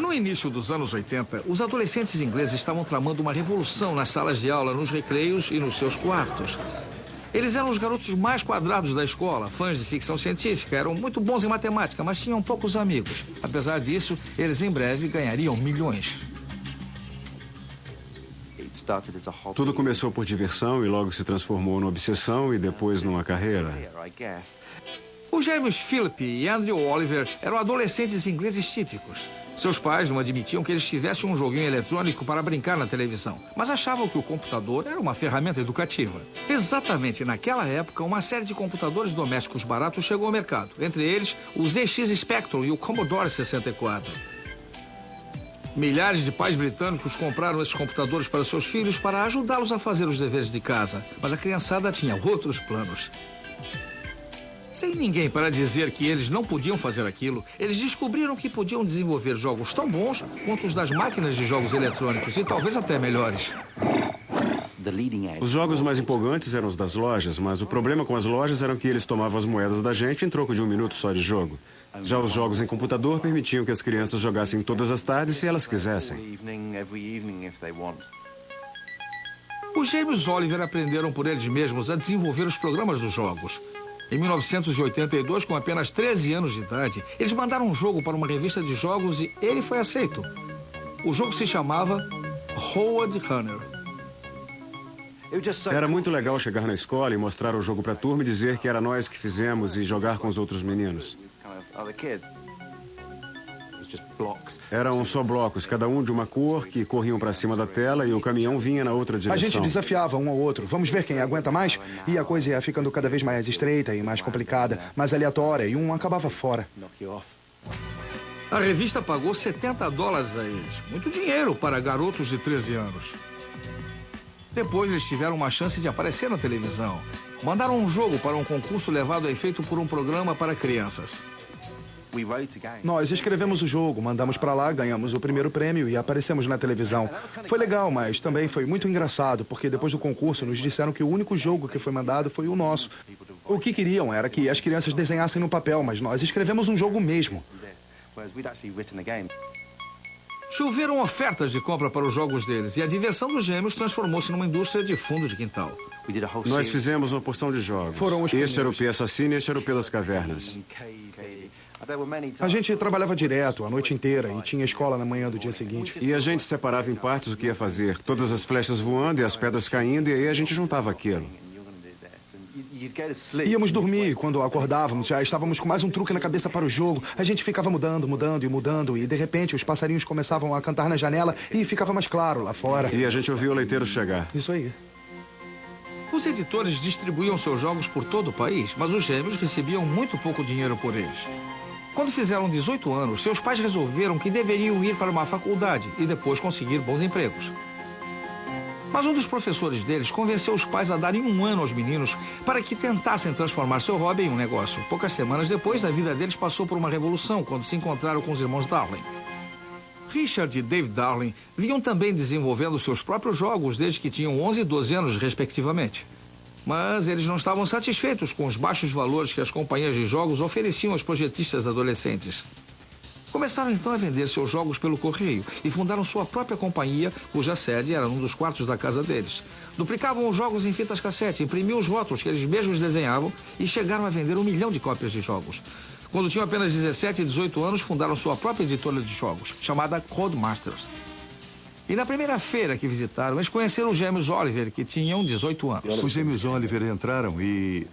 No início dos anos 80, os adolescentes ingleses estavam tramando uma revolução nas salas de aula, nos recreios e nos seus quartos. Eles eram os garotos mais quadrados da escola, fãs de ficção científica, eram muito bons em matemática, mas tinham poucos amigos. Apesar disso, eles em breve ganhariam milhões. Tudo começou por diversão e logo se transformou numa obsessão e depois numa carreira. Os gêmeos Philip e Andrew Oliver eram adolescentes ingleses típicos. Seus pais não admitiam que eles tivessem um joguinho eletrônico para brincar na televisão, mas achavam que o computador era uma ferramenta educativa. Exatamente naquela época, uma série de computadores domésticos baratos chegou ao mercado, entre eles o ZX Spectrum e o Commodore 64. Milhares de pais britânicos compraram esses computadores para seus filhos para ajudá-los a fazer os deveres de casa, mas a criançada tinha outros planos. Sem ninguém para dizer que eles não podiam fazer aquilo, eles descobriram que podiam desenvolver jogos tão bons quanto os das máquinas de jogos eletrônicos e talvez até melhores. Os jogos mais empolgantes eram os das lojas, mas o problema com as lojas era que eles tomavam as moedas da gente em troco de 1 minuto só de jogo. Já os jogos em computador permitiam que as crianças jogassem todas as tardes se elas quisessem. Os gêmeos Oliver aprenderam por eles mesmos a desenvolver os programas dos jogos. Em 1982, com apenas 13 anos de idade, eles mandaram um jogo para uma revista de jogos e ele foi aceito. O jogo se chamava Road Runner. Era muito legal chegar na escola e mostrar o jogo para a turma e dizer que era nós que fizemos e jogar com os outros meninos. Eram só blocos, cada um de uma cor, que corriam para cima da tela e o caminhão vinha na outra direção. A gente desafiava um ao outro. Vamos ver quem aguenta mais? E a coisa ia ficando cada vez mais estreita e mais complicada, mais aleatória, e um acabava fora. A revista pagou $70 a eles. Muito dinheiro para garotos de 13 anos. Depois eles tiveram uma chance de aparecer na televisão. Mandaram um jogo para um concurso levado a efeito por um programa para crianças. Nós escrevemos o jogo, mandamos pra lá, ganhamos o primeiro prêmio e aparecemos na televisão. Foi legal, mas também foi muito engraçado, porque depois do concurso nos disseram que o único jogo que foi mandado foi o nosso. O que queriam era que as crianças desenhassem no papel, mas nós escrevemos um jogo mesmo. Choveram ofertas de compra para os jogos deles e a diversão dos gêmeos transformou-se numa indústria de fundo de quintal. Nós fizemos uma porção de jogos. Este era o P Assassino e este era o P das Cavernas. A gente trabalhava direto, a noite inteira, e tinha escola na manhã do dia seguinte. E a gente separava em partes o que ia fazer. Todas as flechas voando e as pedras caindo, e aí a gente juntava aquilo. Íamos dormir, quando acordávamos, já estávamos com mais um truque na cabeça para o jogo. A gente ficava mudando, e de repente os passarinhos começavam a cantar na janela e ficava mais claro lá fora. E a gente ouvia o leiteiro chegar. Isso aí. Os editores distribuíam seus jogos por todo o país, mas os gêmeos recebiam muito pouco dinheiro por eles. Quando fizeram 18 anos, seus pais resolveram que deveriam ir para uma faculdade e depois conseguir bons empregos. Mas um dos professores deles convenceu os pais a darem 1 ano aos meninos para que tentassem transformar seu hobby em um negócio. Poucas semanas depois, a vida deles passou por uma revolução quando se encontraram com os irmãos Darling. Richard e Dave Darling vinham também desenvolvendo seus próprios jogos desde que tinham 11 e 12 anos, respectivamente. Mas eles não estavam satisfeitos com os baixos valores que as companhias de jogos ofereciam aos projetistas adolescentes. Começaram então a vender seus jogos pelo correio e fundaram sua própria companhia, cuja sede era num dos quartos da casa deles. Duplicavam os jogos em fitas cassete, imprimiam os rótulos que eles mesmos desenhavam e chegaram a vender 1 milhão de cópias de jogos. Quando tinham apenas 17 e 18 anos, fundaram sua própria editora de jogos, chamada Codemasters. E na primeira feira que visitaram, eles conheceram os gêmeos Oliver, que tinham 18 anos. Os gêmeos Oliver entraram e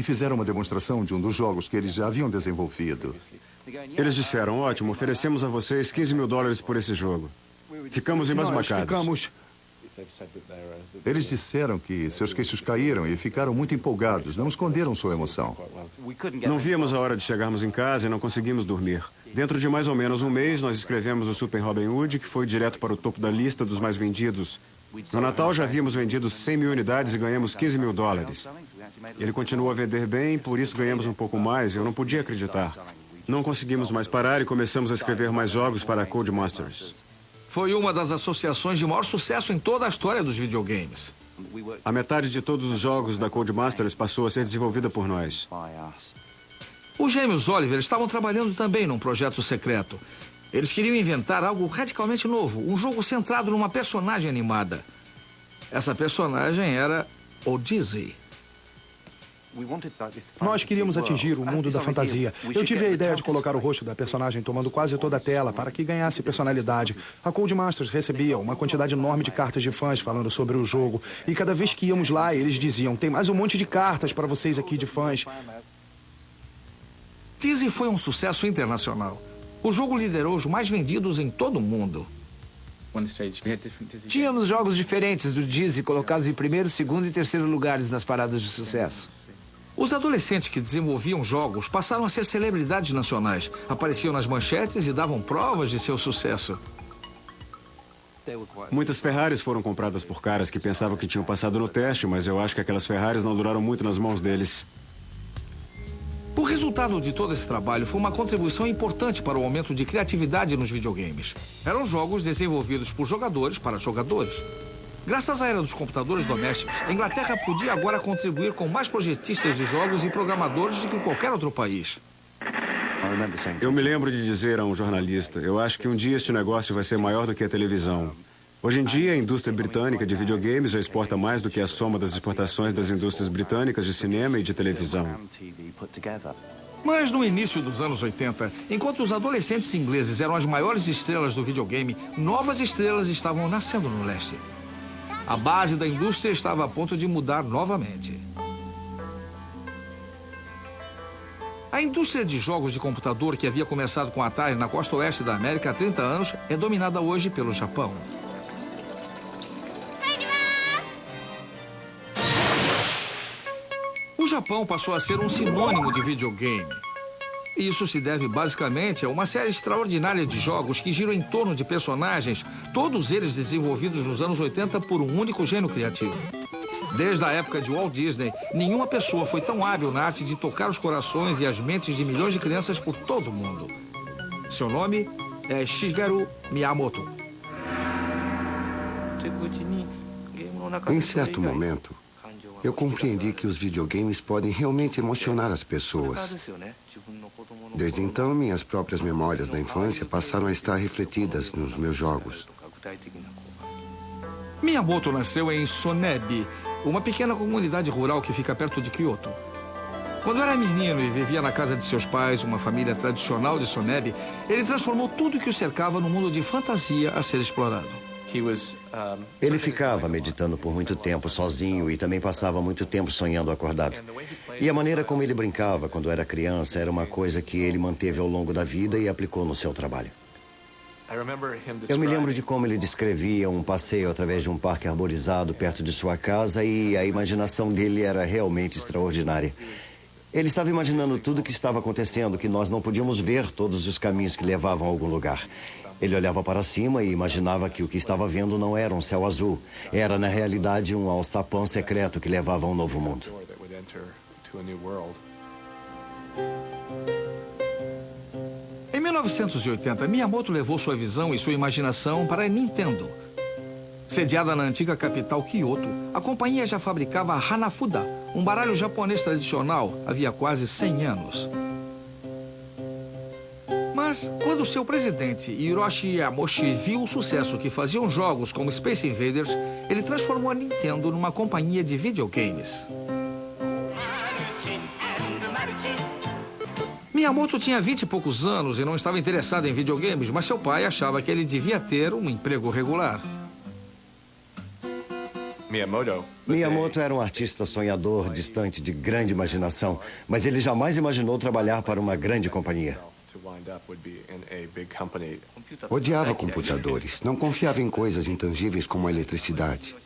fizeram uma demonstração de um dos jogos que eles já haviam desenvolvido. Eles disseram, ótimo, oferecemos a vocês $15 mil por esse jogo. Ficamos embasbacados. Eles disseram que seus queixos caíram e ficaram muito empolgados, não esconderam sua emoção. Não víamos a hora de chegarmos em casa e não conseguimos dormir. Dentro de mais ou menos um mês, nós escrevemos o Super Robin Hood, que foi direto para o topo da lista dos mais vendidos. No Natal já havíamos vendido 100 mil unidades e ganhamos $15 mil. Ele continuou a vender bem, por isso ganhamos um pouco mais, eu não podia acreditar. Não conseguimos mais parar e começamos a escrever mais jogos para a Codemasters. Foi uma das associações de maior sucesso em toda a história dos videogames. A metade de todos os jogos da Codemasters passou a ser desenvolvida por nós. Os gêmeos Oliver estavam trabalhando também num projeto secreto. Eles queriam inventar algo radicalmente novo, um jogo centrado numa personagem animada. Essa personagem era o Dizzy. Nós queríamos atingir o mundo da fantasia. Eu tive a ideia de colocar o rosto da personagem tomando quase toda a tela para que ganhasse personalidade. A Codemasters recebia uma quantidade enorme de cartas de fãs falando sobre o jogo. E cada vez que íamos lá, eles diziam, tem mais um monte de cartas para vocês aqui de fãs. Dizzy foi um sucesso internacional. O jogo liderou os mais vendidos em todo o mundo. Tínhamos jogos diferentes do Dizzy colocados em primeiro, segundo e terceiro lugares nas paradas de sucesso. Os adolescentes que desenvolviam jogos passaram a ser celebridades nacionais. Apareciam nas manchetes e davam provas de seu sucesso. Muitas Ferraris foram compradas por caras que pensavam que tinham passado no teste, mas eu acho que aquelas Ferraris não duraram muito nas mãos deles. O resultado de todo esse trabalho foi uma contribuição importante para o aumento de criatividade nos videogames. Eram jogos desenvolvidos por jogadores para jogadores. Graças à era dos computadores domésticos, a Inglaterra podia agora contribuir com mais projetistas de jogos e programadores do que qualquer outro país. Eu me lembro de dizer a um jornalista, eu acho que um dia este negócio vai ser maior do que a televisão. Hoje em dia, a indústria britânica de videogames já exporta mais do que a soma das exportações das indústrias britânicas de cinema e de televisão. Mas no início dos anos 80, enquanto os adolescentes ingleses eram as maiores estrelas do videogame, novas estrelas estavam nascendo no leste. A base da indústria estava a ponto de mudar novamente. A indústria de jogos de computador que havia começado com a Atari na costa oeste da América há 30 anos é dominada hoje pelo Japão. O Japão passou a ser um sinônimo de videogame. Isso se deve basicamente a uma série extraordinária de jogos que giram em torno de personagens, todos eles desenvolvidos nos anos 80 por um único gênio criativo. Desde a época de Walt Disney, nenhuma pessoa foi tão hábil na arte de tocar os corações e as mentes de milhões de crianças por todo o mundo. Seu nome é Shigeru Miyamoto. Em certo momento, eu compreendi que os videogames podem realmente emocionar as pessoas. Desde então, minhas próprias memórias da infância passaram a estar refletidas nos meus jogos. Miyamoto nasceu em Sonebi, uma pequena comunidade rural que fica perto de Kyoto. Quando era menino e vivia na casa de seus pais, uma família tradicional de Sonebi, ele transformou tudo que o cercava num mundo de fantasia a ser explorado. Ele ficava meditando por muito tempo sozinho e também passava muito tempo sonhando acordado. E a maneira como ele brincava quando era criança era uma coisa que ele manteve ao longo da vida e aplicou no seu trabalho. Eu me lembro de como ele descrevia um passeio através de um parque arborizado perto de sua casa e a imaginação dele era realmente extraordinária. Ele estava imaginando tudo o que estava acontecendo, que nós não podíamos ver todos os caminhos que levavam a algum lugar. Ele olhava para cima e imaginava que o que estava vendo não era um céu azul. Era, na realidade, um alçapão secreto que levava a um novo mundo. Em 1980, Miyamoto levou sua visão e sua imaginação para a Nintendo. Sediada na antiga capital Kyoto, a companhia já fabricava Hanafuda, um baralho japonês tradicional, havia quase 100 anos. Mas, quando seu presidente, Hiroshi Yamoshi, viu o sucesso que faziam jogos como Space Invaders, ele transformou a Nintendo numa companhia de videogames. Miyamoto tinha 20 e poucos anos e não estava interessado em videogames, mas seu pai achava que ele devia ter um emprego regular. Miyamoto era um artista sonhador, distante de grande imaginação, mas ele jamais imaginou trabalhar para uma grande companhia. Odiava computadores, não confiava em coisas intangíveis como a eletricidade.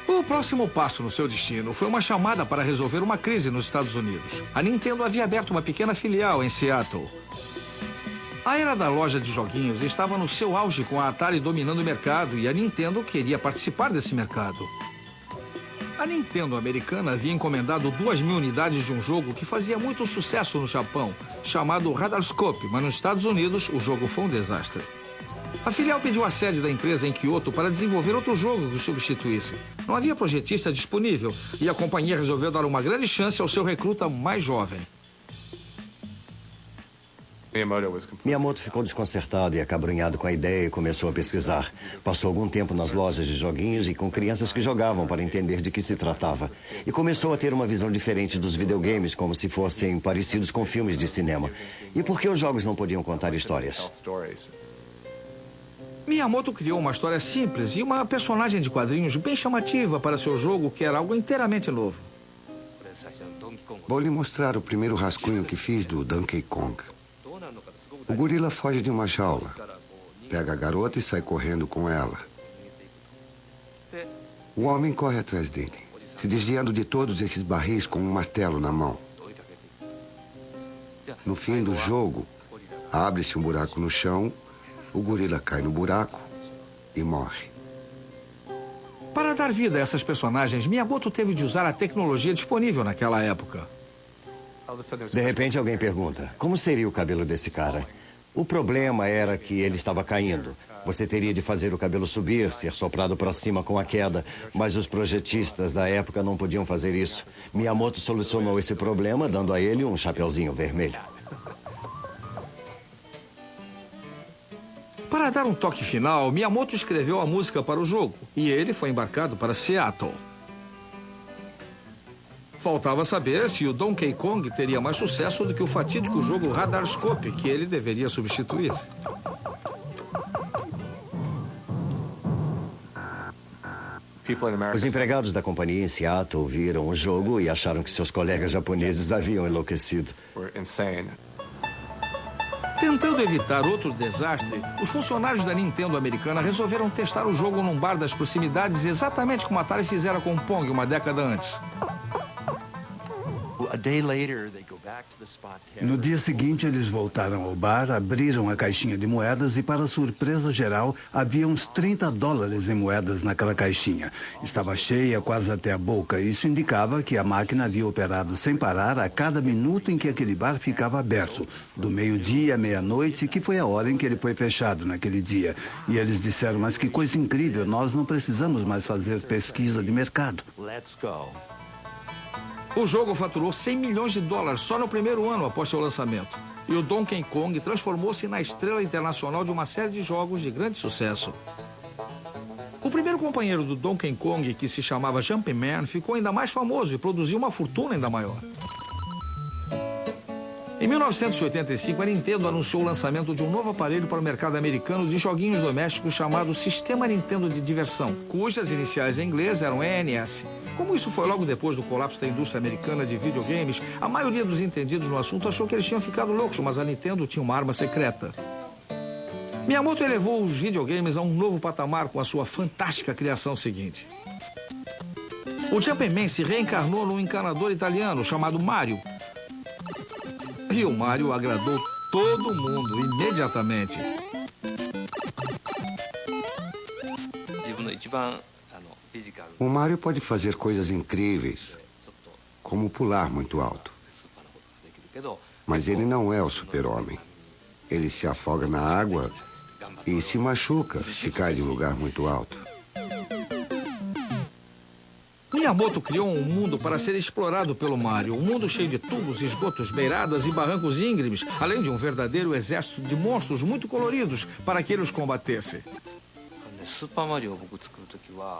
O próximo passo no seu destino foi uma chamada para resolver uma crise nos Estados Unidos. A Nintendo havia aberto uma pequena filial em Seattle. A era da loja de joguinhos estava no seu auge, com a Atari dominando o mercado, e a Nintendo queria participar desse mercado. A Nintendo americana havia encomendado 2.000 unidades de um jogo que fazia muito sucesso no Japão, chamado Radarscope, mas nos Estados Unidos o jogo foi um desastre. A filial pediu a sede da empresa em Kyoto para desenvolver outro jogo que o substituísse. Não havia projetista disponível e a companhia resolveu dar uma grande chance ao seu recruta mais jovem. Miyamoto ficou desconcertado e acabrunhado com a ideia e começou a pesquisar. Passou algum tempo nas lojas de joguinhos e com crianças que jogavam para entender de que se tratava. E começou a ter uma visão diferente dos videogames, como se fossem parecidos com filmes de cinema. E por que os jogos não podiam contar histórias? Miyamoto criou uma história simples e uma personagem de quadrinhos bem chamativa para seu jogo, que era algo inteiramente novo. Vou lhe mostrar o primeiro rascunho que fiz do Donkey Kong. O gorila foge de uma jaula, pega a garota e sai correndo com ela. O homem corre atrás dele, se desviando de todos esses barris com um martelo na mão. No fim do jogo, abre-se um buraco no chão, o gorila cai no buraco e morre. Para dar vida a essas personagens, Miyamoto teve de usar a tecnologia disponível naquela época. De repente alguém pergunta, como seria o cabelo desse cara? O problema era que ele estava caindo. Você teria de fazer o cabelo subir, ser soprado para cima com a queda, mas os projetistas da época não podiam fazer isso. Miyamoto solucionou esse problema dando a ele um chapeuzinho vermelho. Para dar um toque final, Miyamoto escreveu a música para o jogo e ele foi embarcado para Seattle. Faltava saber se o Donkey Kong teria mais sucesso do que o fatídico jogo Radarscope, que ele deveria substituir. Os empregados da companhia em Seattle viram o jogo e acharam que seus colegas japoneses haviam enlouquecido. Tentando evitar outro desastre, os funcionários da Nintendo americana resolveram testar o jogo num bar das proximidades, exatamente como a Atari fizera com Pong uma década antes. No dia seguinte, eles voltaram ao bar, abriram a caixinha de moedas e, para surpresa geral, havia uns $30 em moedas naquela caixinha. Estava cheia quase até a boca. Isso indicava que a máquina havia operado sem parar a cada minuto em que aquele bar ficava aberto, do meio-dia à meia-noite, que foi a hora em que ele foi fechado naquele dia. E eles disseram, mas que coisa incrível, nós não precisamos mais fazer pesquisa de mercado. O jogo faturou $100 milhões só no primeiro ano após seu lançamento. E o Donkey Kong transformou-se na estrela internacional de uma série de jogos de grande sucesso. O primeiro companheiro do Donkey Kong, que se chamava Jumpman, ficou ainda mais famoso e produziu uma fortuna ainda maior. Em 1985, a Nintendo anunciou o lançamento de um novo aparelho para o mercado americano de joguinhos domésticos chamado Sistema Nintendo de Diversão, cujas iniciais em inglês eram ENS. Como isso foi logo depois do colapso da indústria americana de videogames, a maioria dos entendidos no assunto achou que eles tinham ficado loucos, mas a Nintendo tinha uma arma secreta. Miyamoto elevou os videogames a um novo patamar com a sua fantástica criação seguinte. O Jumpman se reencarnou num encanador italiano chamado Mario. E o Mario agradou todo mundo imediatamente. O Mario pode fazer coisas incríveis, como pular muito alto. Mas ele não é o super-homem. Ele se afoga na água e se machuca se cai de um lugar muito alto. Miyamoto criou um mundo para ser explorado pelo Mario. Um mundo cheio de tubos, esgotos, beiradas e barrancos íngremes, além de um verdadeiro exército de monstros muito coloridos para que ele os combatesse.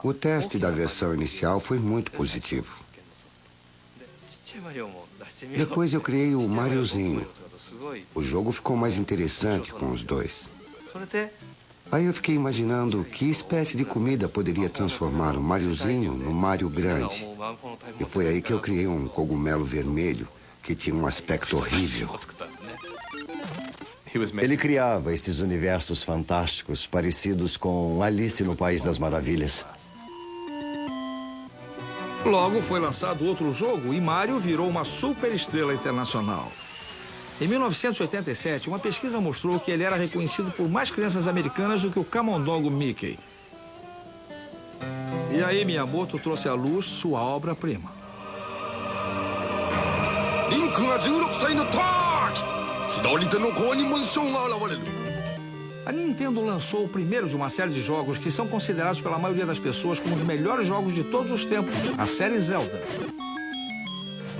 O teste da versão inicial foi muito positivo. Depois eu criei o Mariozinho. O jogo ficou mais interessante com os dois. Aí eu fiquei imaginando que espécie de comida poderia transformar o Mariozinho no Mario grande. E foi aí que eu criei um cogumelo vermelho que tinha um aspecto horrível. Ele criava esses universos fantásticos parecidos com Alice no País das Maravilhas. Logo foi lançado outro jogo e Mario virou uma superestrela internacional. Em 1987, uma pesquisa mostrou que ele era reconhecido por mais crianças americanas do que o camundongo Mickey. E aí Miyamoto trouxe à luz sua obra-prima. A Nintendo lançou o primeiro de uma série de jogos que são considerados pela maioria das pessoas como os melhores jogos de todos os tempos, a série Zelda.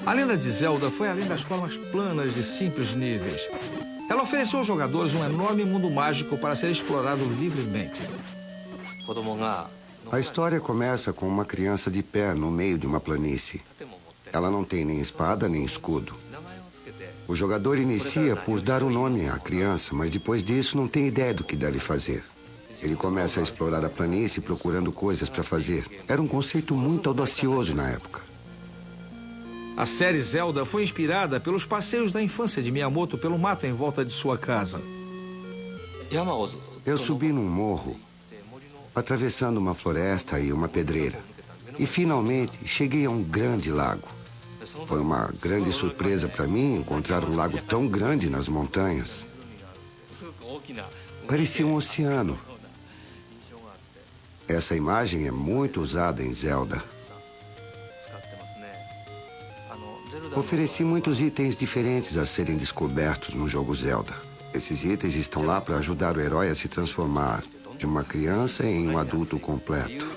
A lenda de Zelda foi além das formas planas de simples níveis. Ela ofereceu aos jogadores um enorme mundo mágico para ser explorado livremente. A história começa com uma criança de pé no meio de uma planície. Ela não tem nem espada nem escudo. O jogador inicia por dar um nome à criança, mas depois disso não tem ideia do que deve fazer. Ele começa a explorar a planície procurando coisas para fazer. Era um conceito muito audacioso na época. A série Zelda foi inspirada pelos passeios da infância de Miyamoto pelo mato em volta de sua casa. Eu subi num morro, atravessando uma floresta e uma pedreira. E finalmente cheguei a um grande lago. Foi uma grande surpresa para mim encontrar um lago tão grande nas montanhas. Parecia um oceano. Essa imagem é muito usada em Zelda. Ofereci muitos itens diferentes a serem descobertos no jogo Zelda. Esses itens estão lá para ajudar o herói a se transformar de uma criança em um adulto completo.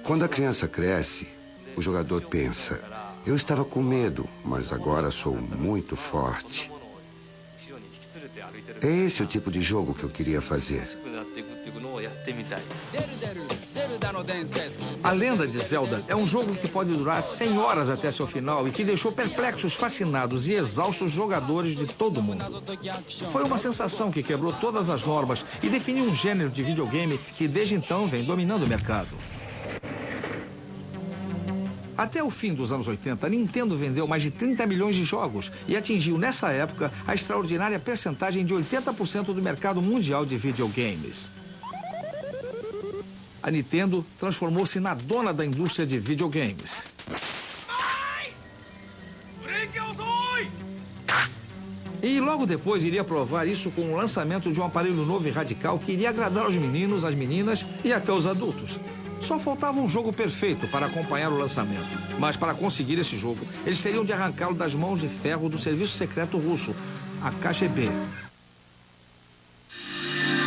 Quando a criança cresce, o jogador pensa: eu estava com medo, mas agora sou muito forte. É esse o tipo de jogo que eu queria fazer. A Lenda de Zelda é um jogo que pode durar 100 horas até seu final e que deixou perplexos, fascinados e exaustos jogadores de todo o mundo. Foi uma sensação que quebrou todas as normas e definiu um gênero de videogame que desde então vem dominando o mercado. Até o fim dos anos 80, a Nintendo vendeu mais de 30 milhões de jogos e atingiu, nessa época, a extraordinária percentagem de 80% do mercado mundial de videogames. A Nintendo transformou-se na dona da indústria de videogames. E logo depois iria provar isso com o lançamento de um aparelho novo e radical que iria agradar aos meninos, às meninas e até os adultos. Só faltava um jogo perfeito para acompanhar o lançamento. Mas para conseguir esse jogo, eles teriam de arrancá-lo das mãos de ferro do serviço secreto russo, a KGB.